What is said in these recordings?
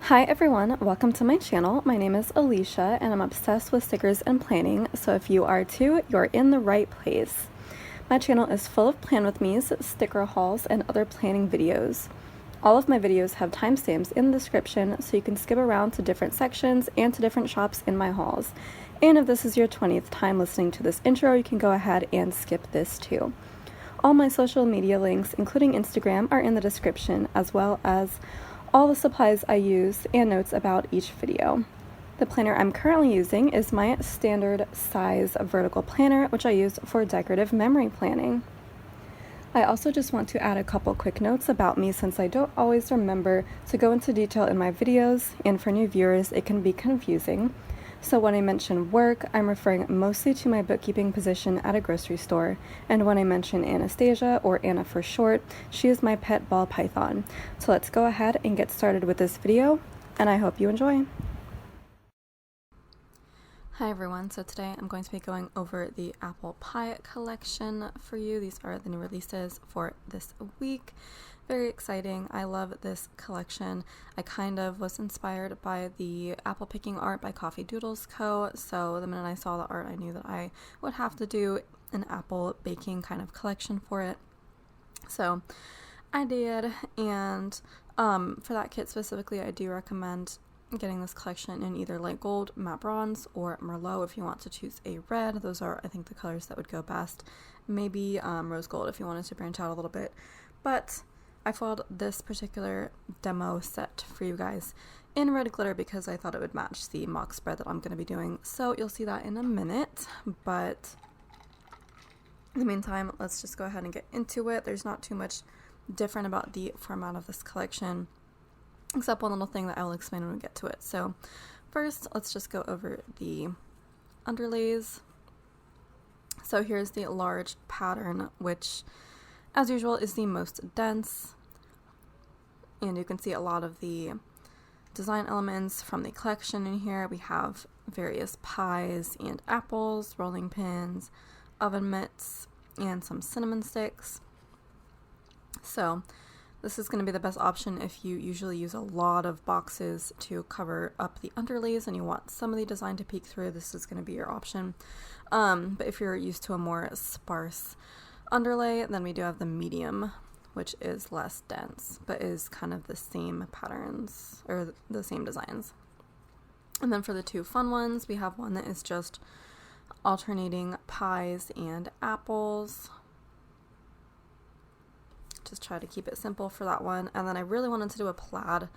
Hi everyone, welcome to my channel. My name is Alicia and I'm obsessed with stickers and planning, so if you are too, you're in the right place. My channel is full of plan with me's, sticker hauls, and other planning videos. All of my videos have timestamps in the description so you can skip around to different sections and to different shops in my hauls. And if this is your 20th time listening to this intro, you can go ahead and skip this too. All my social media links, including Instagram, are in the description, as well as all the supplies I use and notes about each video. The planner I'm currently using is my standard size vertical planner, which I use for decorative memory planning. I also just want to add a couple quick notes about me since I don't always remember to go into detail in my videos, and for new viewers it can be confusing. So when I mention work, I'm referring mostly to my bookkeeping position at a grocery store, and when I mention Anastasia, or Anna for short, she is my pet ball python. So let's go ahead and get started with this video, and I hope you enjoy. Hi everyone, so today I'm going to be going over the apple pie collection for you. These are the new releases for this week. Very exciting. I love this collection. I kind of was inspired by the apple picking art by Coffee Doodles Co. So the minute I saw the art, I knew that I would have to do an apple baking kind of collection for it. So I did, and for that kit specifically, I do recommend getting this collection in either light gold, matte bronze, or merlot if you want to choose a red. Those are, I think, the colors that would go best. Maybe rose gold if you wanted to branch out a little bit. But I foiled this particular demo set for you guys in red glitter because I thought it would match the mock spread that I'm going to be doing. So you'll see that in a minute, but in the meantime, let's just go ahead and get into it. There's not too much different about the format of this collection, except one little thing that I will explain when we get to it. So first, let's just go over the underlays. So here's the large pattern, which as usual is the most dense, and you can see a lot of the design elements from the collection in here. We have various pies and apples, rolling pins, oven mitts, and some cinnamon sticks. So this is going to be the best option if you usually use a lot of boxes to cover up the underlays and you want some of the design to peek through. This is going to be your option. But if you're used to a more sparse underlay, then we do have the medium, which is less dense but is kind of the same patterns or the same designs. And then for the two fun ones, we have one that is just alternating pies and apples. Just try to keep it simple for that one. And then I really wanted to do a plaid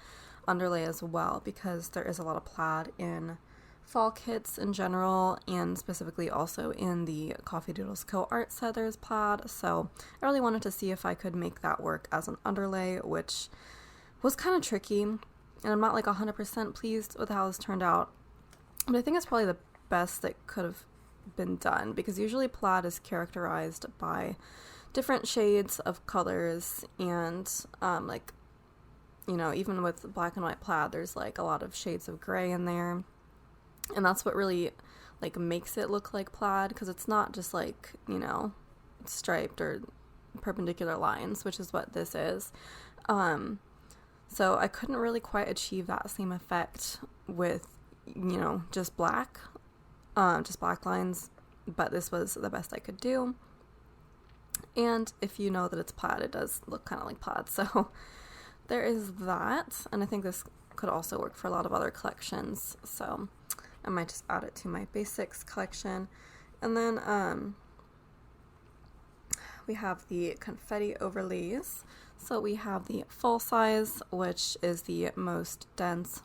underlay as well because there is a lot of plaid in fall kits in general, and specifically also in the Coffee Doodles Co. art set there's plaid. So I really wanted to see if I could make that work as an underlay, which was kind of tricky, and I'm not like 100% pleased with how this turned out, but I think it's probably the best that could have been done because usually plaid is characterized by different shades of colors, and like, you know, even with black and white plaid, there's like a lot of shades of gray in there. And that's what really like makes it look like plaid, because it's not just like, you know, striped or perpendicular lines, which is what this is. So I couldn't really quite achieve that same effect with, you know, just black lines, but this was the best I could do. And if you know that it's plaid, it does look kind of like plaid. So there is that, and I think this could also work for a lot of other collections. So I might just add it to my basics collection. And then we have the confetti overlays. So we have the full size, which is the most dense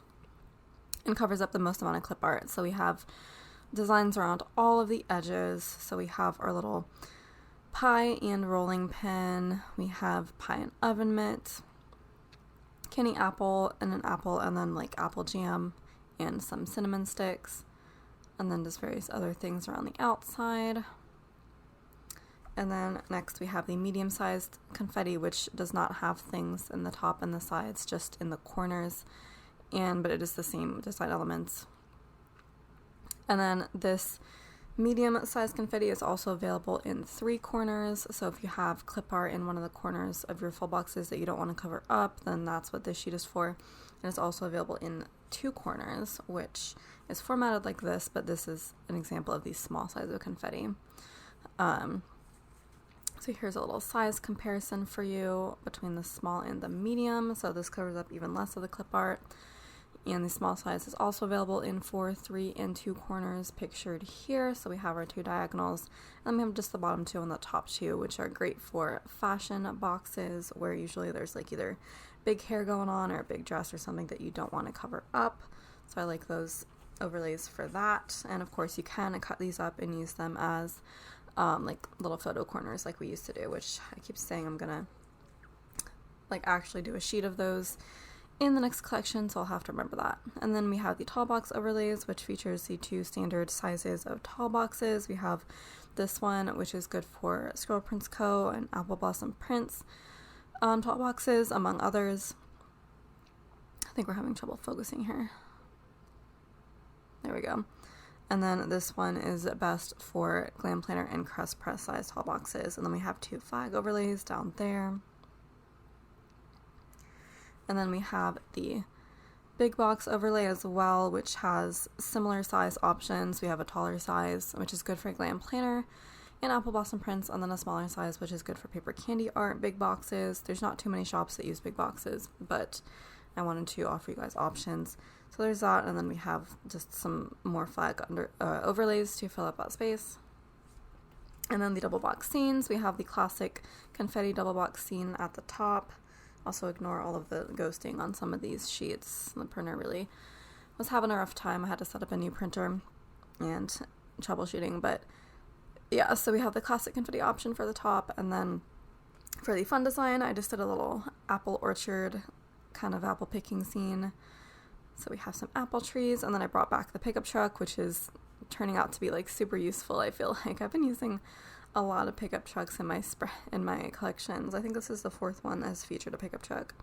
and covers up the most amount of clip art. So we have designs around all of the edges. So we have our little pie and rolling pin. We have pie and oven mitt, candy apple and an apple, and then like apple jam and some cinnamon sticks, and then just various other things around the outside. And then next we have the medium-sized confetti, which does not have things in the top and the sides, just in the corners, but it is the same design elements. And then this Medium size confetti is also available in 3 corners, so if you have clip art in one of the corners of your full boxes that you don't want to cover up, then that's what this sheet is for. And it's also available in 2 corners, which is formatted like this, but this is an example of the small size of confetti. So here's a little size comparison for you between the small and the medium. So this covers up even less of the clip art. And the small size is also available in 4, 3, and 2 corners pictured here. So we have our 2 diagonals, and we have just the bottom 2 and the top 2, which are great for fashion boxes where usually there's like either big hair going on or a big dress or something that you don't want to cover up. So I like those overlays for that. And of course you can cut these up and use them as like little photo corners like we used to do, which I keep saying I'm gonna like actually do a sheet of those in the next collection, so I'll have to remember that. And then we have the tall box overlays, which features the 2 standard sizes of tall boxes. We have this one, which is good for Squirrel Prints Co. and Apple Blossom Prints tall boxes, among others. I think we're having trouble focusing here. There we go. And then this one is best for Glam Planner and Crest Press size tall boxes. And then we have 2 flag overlays down there. And then we have the big box overlay as well, which has similar size options. We have a taller size, which is good for Glam Planner and Apple Blossom Prints, and then a smaller size, which is good for paper candy art big boxes. There's not too many shops that use big boxes, but I wanted to offer you guys options. So there's that, and then we have just some more flag overlays to fill up that space. And then the double box scenes, we have the classic confetti double box scene at the top. Also ignore all of the ghosting on some of these sheets. The printer really was having a rough time. I had to set up a new printer and troubleshooting, but yeah, so we have the classic confetti option for the top, and then for the fun design, I just did a little apple orchard kind of apple picking scene. So we have some apple trees, and then I brought back the pickup truck, which is turning out to be like super useful. I feel like I've been using a lot of pickup trucks in my collections. I think this is the 4th one that has featured a pickup truck.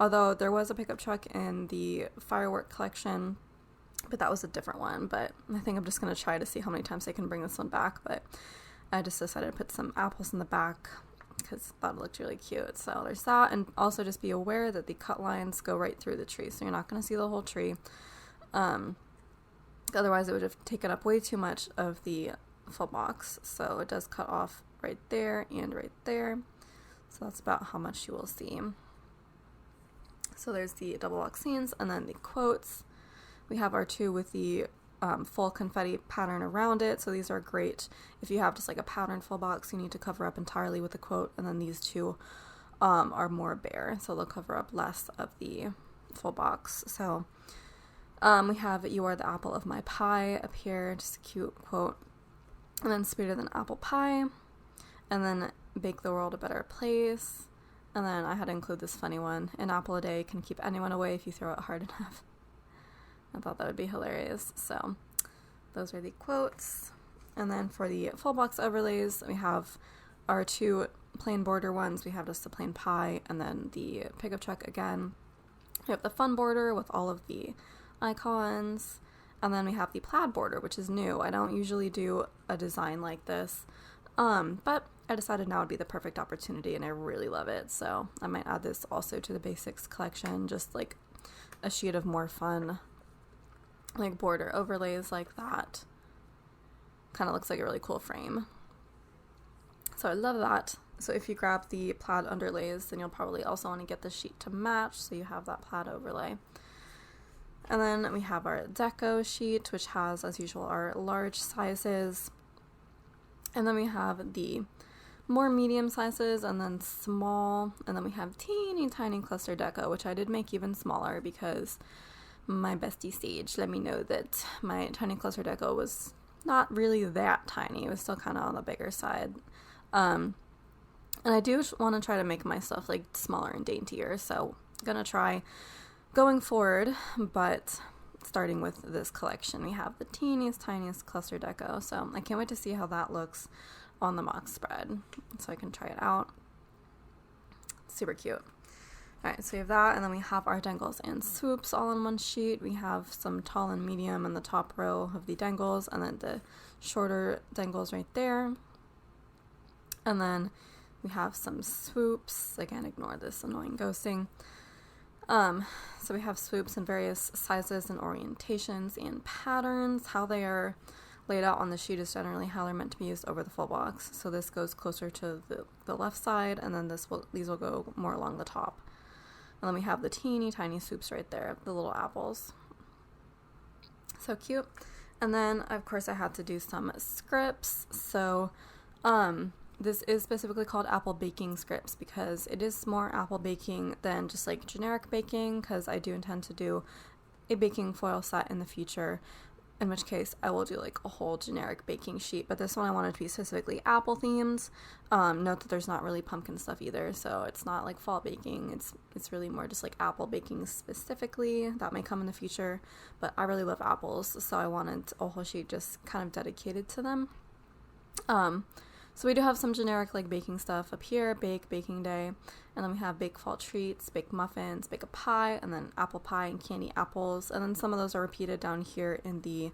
Although there was a pickup truck in the firework collection, but that was a different one. But I think I'm just going to try to see how many times I can bring this one back. But I just decided to put some apples in the back because I thought it looked really cute. So there's that. And also just be aware that the cut lines go right through the tree, so you're not going to see the whole tree. Otherwise it would have taken up way too much of the full box. So it does cut off right there and right there. So that's about how much you will see. So there's the double box scenes, and then the quotes. We have our 2 with the full confetti pattern around it. So these are great if you have just like a pattern full box you need to cover up entirely with a quote, and then these 2 are more bare, so they'll cover up less of the full box. So we have "You are the apple of my pie" up here, just a cute quote, and then "Sweeter than apple pie," and then "Bake the world a better place," and then I had to include this funny one: "An apple a day can keep anyone away if you throw it hard enough." I thought that would be hilarious. So those are the quotes. And then for the full box overlays, we have our 2 plain border ones. We have just the plain pie, and then the pickup truck again. We have the fun border with all of the icons, and then we have the plaid border, which is new. I don't usually do a design like this, but I decided now would be the perfect opportunity, and I really love it. So I might add this also to the basics collection, just like a sheet of more fun like border overlays like that. Kind of looks like a really cool frame. So I love that. So if you grab the plaid underlays, then you'll probably also want to get the sheet to match, so you have that plaid overlay. And then we have our deco sheet, which has, as usual, our large sizes. And then we have the more medium sizes, and then small. And then we have teeny tiny cluster deco, which I did make even smaller because my bestie Sage let me know that my tiny cluster deco was not really that tiny. It was still kind of on the bigger side. And I do want to try to make my stuff like smaller and daintier, so I'm gonna try going forward. But starting with this collection, we have the teeniest tiniest cluster deco, so I can't wait to see how that looks on the mock spread so I can try it out. Super cute. Alright, so we have that, and then we have our dangles and swoops all on one sheet. We have some tall and medium in the top row of the dangles, and then the shorter dangles right there. And then we have some swoops. Again, ignore this annoying ghosting. So we have swoops in various sizes and orientations and patterns. How they are laid out on the sheet is generally how they're meant to be used over the full box. So this goes closer to the left side, and then these will go more along the top. And then we have the teeny tiny swoops right there, the little apples. So cute. And then, of course, I had to do some scripts. So, this is specifically called apple baking scripts because it is more apple baking than just like generic baking, because I do intend to do a baking foil set in the future, in which case I will do like a whole generic baking sheet, but this one I wanted to be specifically apple themed. Note that there's not really pumpkin stuff either, so it's not like fall baking. It's really more just like apple baking specifically. That may come in the future, but I really love apples, so I wanted a whole sheet just kind of dedicated to them. So we do have some generic like baking stuff up here, bake, baking day, and then we have bake fall treats, bake muffins, bake a pie, and then apple pie and candy apples, and then some of those are repeated down here in the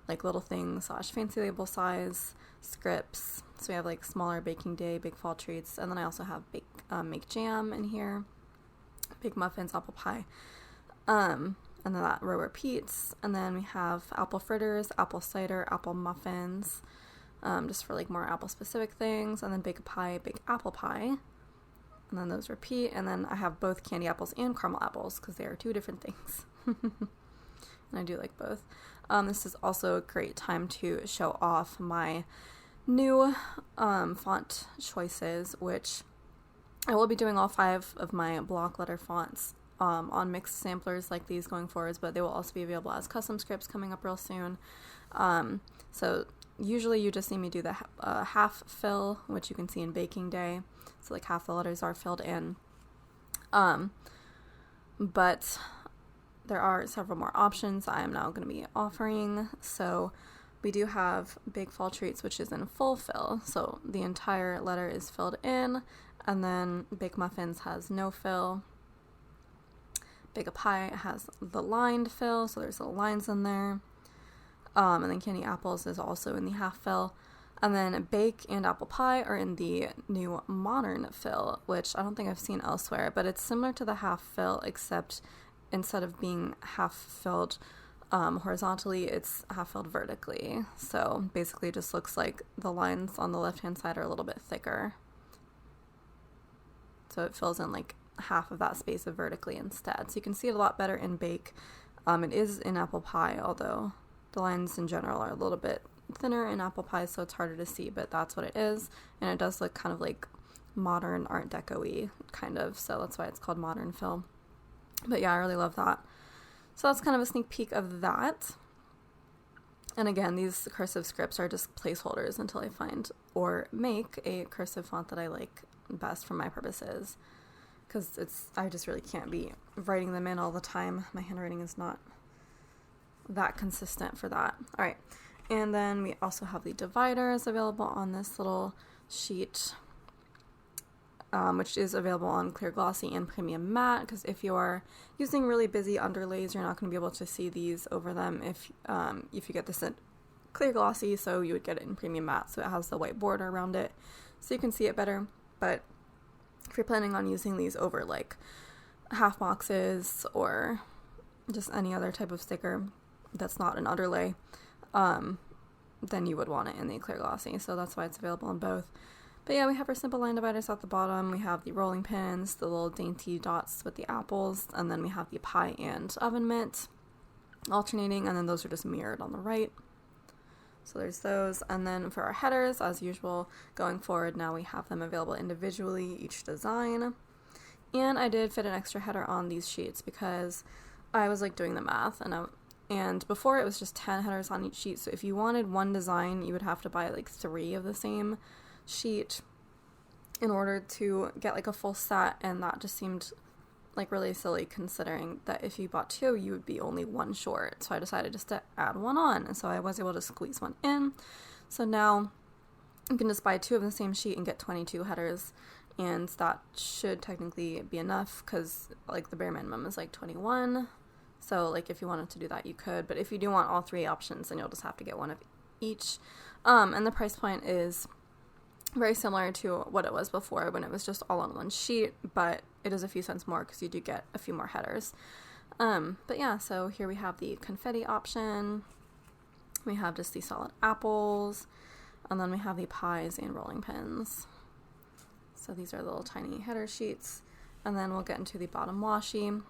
like little things / fancy label size scripts. So we have like smaller baking day, bake fall treats, and then I also have make jam in here, bake muffins, apple pie, and then that row repeats, and then we have apple fritters, apple cider, apple muffins, just for like more apple specific things, and then bake a pie, bake apple pie, and then those repeat, and then I have both candy apples and caramel apples because they are two different things. And I do like both. This is also a great time to show off my new font choices, which I will be doing all 5 of my block letter fonts on mixed samplers like these going forwards, but they will also be available as custom scripts coming up real soon. So usually you just see me do the half fill, which you can see in baking day. So like half the letters are filled in. But there are several more options I am now going to be offering. So we do have bake fall treats, which is in full fill. So the entire letter is filled in, and then bake muffins has no fill. Bake a pie has the lined fill, so there's little lines in there. And then candy apples is also in the half fill. And then bake and apple pie are in the new modern fill, which I don't think I've seen elsewhere, but it's similar to the half fill, except instead of being half filled horizontally, it's half filled vertically. So basically it just looks like the lines on the left-hand side are a little bit thicker. So it fills in like half of that space of vertically instead. So you can see it a lot better in bake. It is in apple pie, although the lines in general are a little bit thinner in apple pie, so it's harder to see, but that's what it is. And it does look kind of like modern Art Deco-y, kind of, so that's why it's called modern fill. But yeah, I really love that. So that's kind of a sneak peek of that. And again, these cursive scripts are just placeholders until I find or make a cursive font that I like best for my purposes, because I just really can't be writing them in all the time. My handwriting is not that consistent for that. All right. And then we also have the dividers available on this little sheet, which is available on clear glossy and premium matte, because if you're using really busy underlays, you're not going to be able to see these over them if you get this in clear glossy, so you would get it in premium matte, so it has the white border around it, so you can see it better. But if you're planning on using these over like half boxes or just any other type of sticker that's not an underlay, then you would want it in the clear glossy, so that's why it's available in both. But yeah, we have our simple line dividers at the bottom. We have the rolling pins, the little dainty dots with the apples, and then we have the pie and oven mitt alternating, and then those are just mirrored on the right. So there's those. And then for our headers, as usual, going forward, now we have them available individually, each design. And I did fit an extra header on these sheets because I was like doing the math, and before it was just 10 headers on each sheet, so if you wanted one design, you would have to buy like 3 of the same sheet in order to get like a full set, and that just seemed like really silly considering that if you bought 2, you would be only 1 short. So I decided just to add 1 on, and so I was able to squeeze 1 in. So now you can just buy 2 of the same sheet and get 22 headers, and that should technically be enough because like the bare minimum is like 21. So like if you wanted to do that, you could, but if you do want all 3 options, then you'll just have to get one of each. And the price point is very similar to what it was before when it was just all on one sheet, but it is a few cents more because you do get a few more headers. But yeah, so here we have the confetti option. We have just the solid apples, and then we have the pies and rolling pins. So these are little tiny header sheets, and then we'll get into the bottom washi.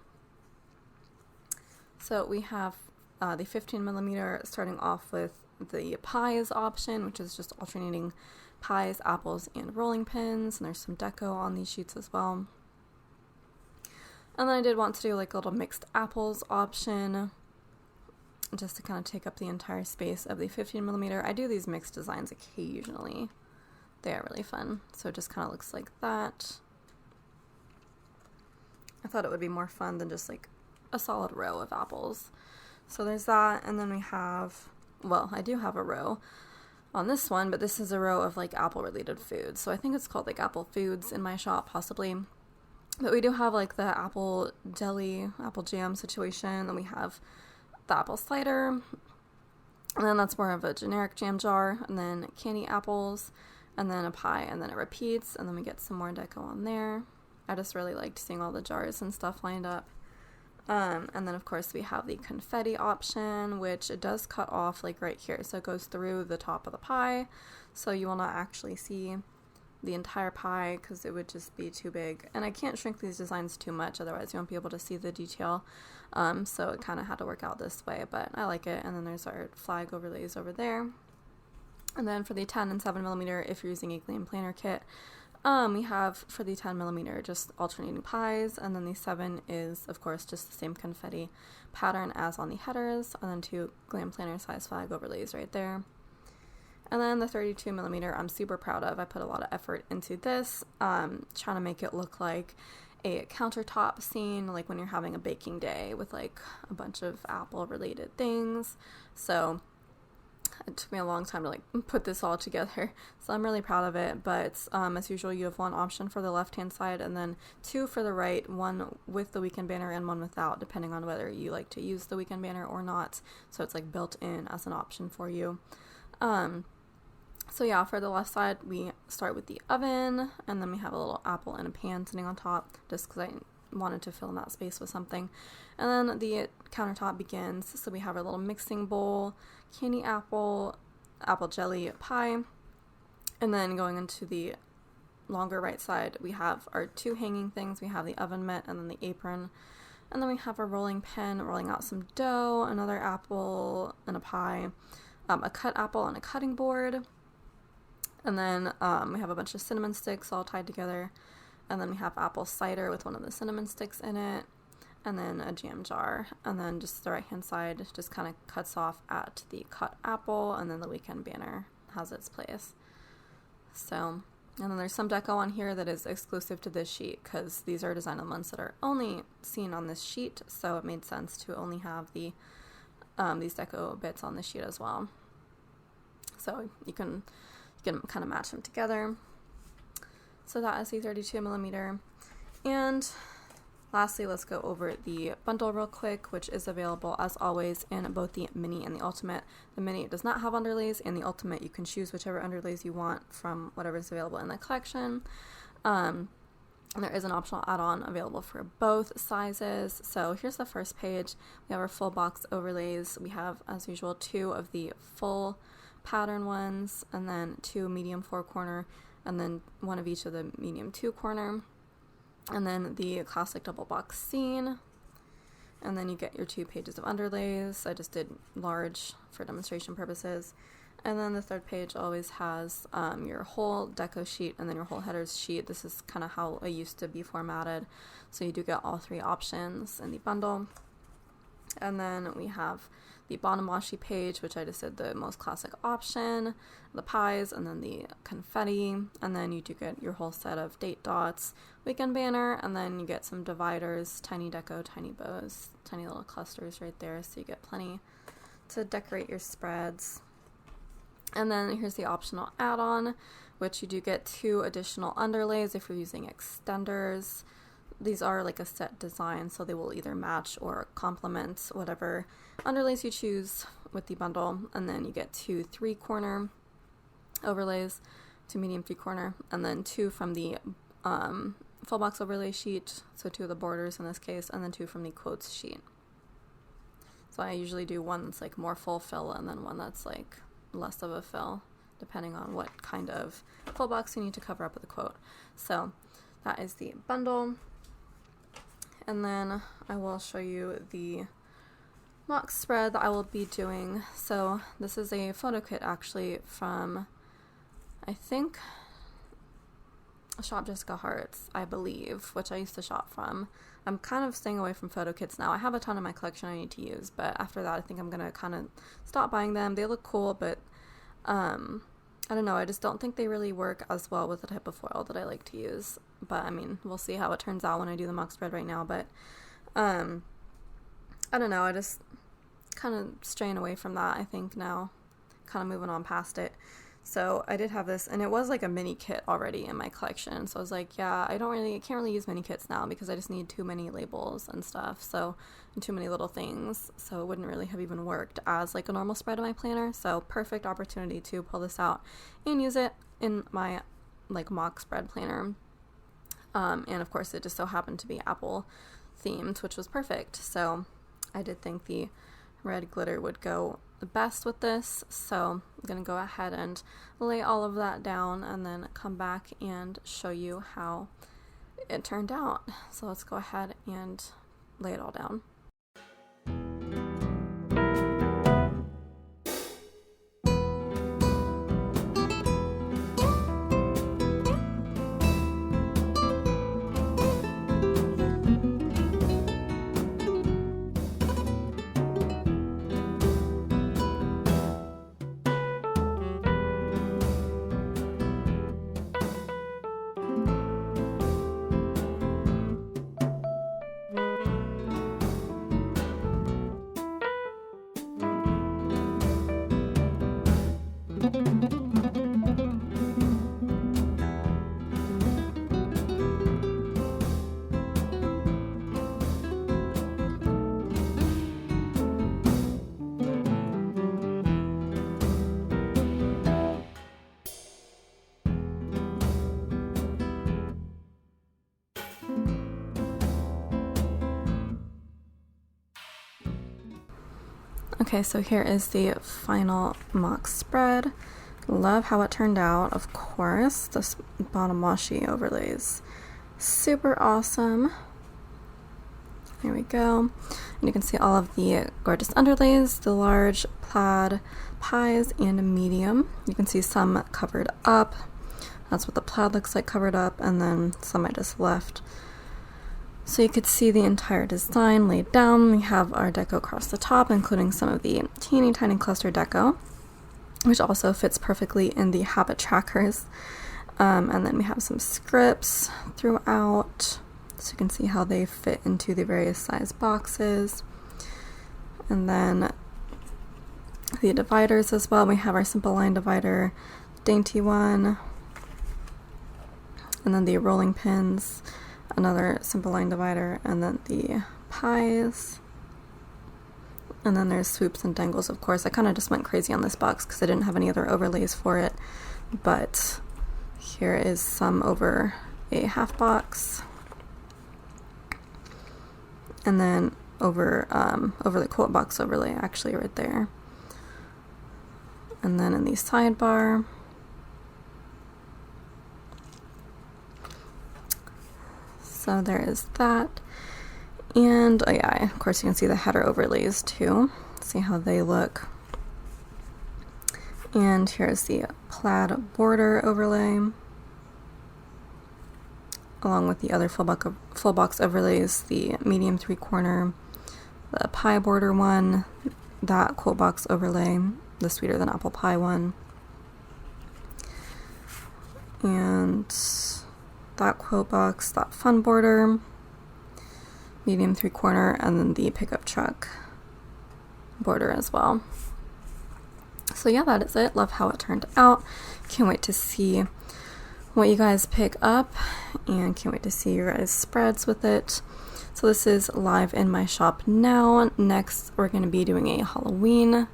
So we have the 15 millimeter starting off with the pies option, which is just alternating pies, apples, and rolling pins, and there's some deco on these sheets as well. And then I did want to do like a little mixed apples option, just to kind of take up the entire space of the 15 millimeter. I do these mixed designs occasionally. They are really fun. So it just kind of looks like that. I thought it would be more fun than just like a solid row of apples. So there's that, and then we have, well, I do have a row on this one, but this is a row of like apple related foods. So I think it's called like apple foods in my shop, possibly. But we do have like the apple jelly, apple jam situation, and we have the apple cider, and then that's more of a generic jam jar, and then candy apples, and then a pie, and then it repeats, and then we get some more deco on there. I just really liked seeing all the jars and stuff lined up. And then of course we have the confetti option, which it does cut off like right here, so it goes through the top of the pie, so you will not actually see the entire pie because it would just be too big, and I can't shrink these designs too much, otherwise you won't be able to see the detail. So it kind of had to work out this way, but I like it. And then there's our flag overlays over there. And then for the 10 and 7 millimeter, if you're using a glam planner kit, we have for the 10 millimeter just alternating pies, and then the 7 is of course just the same confetti pattern as on the headers, and then 2 glam planner size flag overlays right there. And then the 32 millimeter I'm super proud of. I put a lot of effort into this, trying to make it look like a countertop scene, like when you're having a baking day with like a bunch of apple related things. So it took me a long time to like put this all together, so I'm really proud of it. But as usual, you have 1 option for the left hand side, and then 2 for the right, 1 with the weekend banner and 1 without, depending on whether you like to use the weekend banner or not. So it's like built in as an option for you. So yeah, for the left side, we start with the oven, and then we have a little apple and a pan sitting on top, just because I wanted to fill in that space with something. And then the countertop begins, so we have our little mixing bowl, candy apple, apple jelly pie, and then going into the longer right side, we have our 2 hanging things. We have the oven mitt and then the apron, and then we have a rolling pin rolling out some dough, another apple and a pie, a cut apple and a cutting board. And then we have a bunch of cinnamon sticks all tied together. And then we have apple cider with one of the cinnamon sticks in it. And then a jam jar. And then just the right hand side just kind of cuts off at the cut apple. And then the weekend banner has its place. So, and then there's some deco on here that is exclusive to this sheet, because these are design elements that are only seen on this sheet. So it made sense to only have the these deco bits on this sheet as well. So you can kind of match them together. So that is the 32 millimeter. And lastly, let's go over the bundle real quick, which is available as always in both the mini and the ultimate. The mini does not have underlays, and the ultimate you can choose whichever underlays you want from whatever is available in the collection. And there is an optional add-on available for both sizes. So here's the first page. We have our full box overlays. We have, as usual, 2 of the full pattern ones, and then 2 medium 4-corner, and then 1 of each of the medium 2-corner, and then the classic double box scene, and then you get your 2 pages of underlays. I just did large for demonstration purposes. And then the third page always has your whole deco sheet and then your whole headers sheet. This is kind of how it used to be formatted, so you do get all 3 options in the bundle. And then we have the bottom washi page, which I just did the most classic option, the pies, and then the confetti, and then you do get your whole set of date dots, weekend banner, and then you get some dividers, tiny deco, tiny bows, tiny little clusters right there, so you get plenty to decorate your spreads. And then here's the optional add-on, which you do get 2 additional underlays if you're using extenders. These are like a set design, so they will either match or complement whatever underlays you choose with the bundle. And then you get 2 3-corner overlays, 2 medium 3-corner, and then 2 from the full box overlay sheet, so 2 of the borders in this case, and then 2 from the quotes sheet. So I usually do one that's like more full fill and then one that's like less of a fill, depending on what kind of full box you need to cover up with a quote. So that is the bundle. And then I will show you the mock spread that I will be doing. So this is a photo kit actually from, I think, Shop Jessica Hart's, I believe, which I used to shop from. I'm kind of staying away from photo kits now. I have a ton in my collection I need to use, but after that I think I'm gonna kind of stop buying them. They look cool, but I don't know, I just don't think they really work as well with the type of foil that I like to use. But I mean, we'll see how it turns out when I do the mock spread right now. But I don't know, I just kind of straying away from that, I think, now, kind of moving on past it. So I did have this, and it was like a mini kit already in my collection. So I was like, yeah, I can't really use mini kits now because I just need too many labels and stuff. So, and too many little things. So it wouldn't really have even worked as like a normal spread in my planner. So perfect opportunity to pull this out and use it in my like mock spread planner. And of course it just so happened to be Apple themed, which was perfect. So I did think the red glitter would go the best with this, so I'm gonna go ahead and lay all of that down and then come back and show you how it turned out. So let's go ahead and lay it all down. Okay, so here is the final mock spread. Love how it turned out, of course. This bottom washi overlays super awesome. Here we go. And you can see all of the gorgeous underlays, the large plaid pies and a medium. You can see some covered up. That's what the plaid looks like covered up, and then some I just left. So you could see the entire design laid down. We have our deco across the top, including some of the teeny tiny cluster deco, which also fits perfectly in the habit trackers. And then we have some scripts throughout, so you can see how they fit into the various size boxes. And then the dividers as well. We have our simple line divider, dainty one, and then the rolling pins, another simple line divider, and then the pies. And then there's swoops and dangles, of course. I kind of just went crazy on this box because I didn't have any other overlays for it. But here is some over a half box. And then over the quote box overlay, actually right there. And then in the sidebar. So there is that. And oh yeah, of course you can see the header overlays too. See how they look. And here's the plaid border overlay, along with the other full box overlays, the medium 3-corner, the pie border one, that quote box overlay, the sweeter than apple pie one, and that quote box, that fun border, medium 3-corner, and then the pickup truck border as well. So yeah, that is it. Love how it turned out. Can't wait to see what you guys pick up, and can't wait to see your guys' spreads with it. So this is live in my shop now. Next, we're going to be doing a Halloween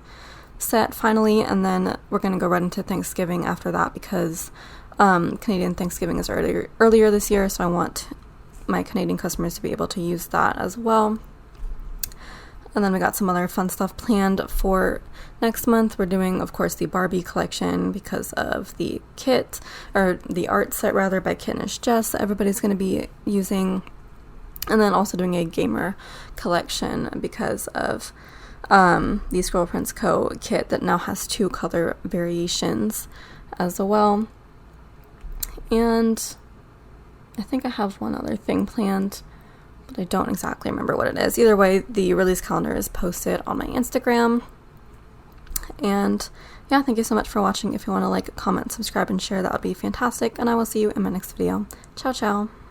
set finally, and then we're going to go right into Thanksgiving after that, because Canadian Thanksgiving is earlier this year, so I want my Canadian customers to be able to use that as well. And then we got some other fun stuff planned for next month. We're doing, of course, the Barbie collection because of the kit, or the art set rather, by Kittenish Jess that everybody's going to be using. And then also doing a gamer collection because of the Scroll Prince Co. kit that now has 2 color variations as well. And I think I have one other thing planned, but I don't exactly remember what it is. Either way, the release calendar is posted on my Instagram. And yeah, thank you so much for watching. If you want to like, comment, subscribe, and share, that would be fantastic. And I will see you in my next video. Ciao, ciao.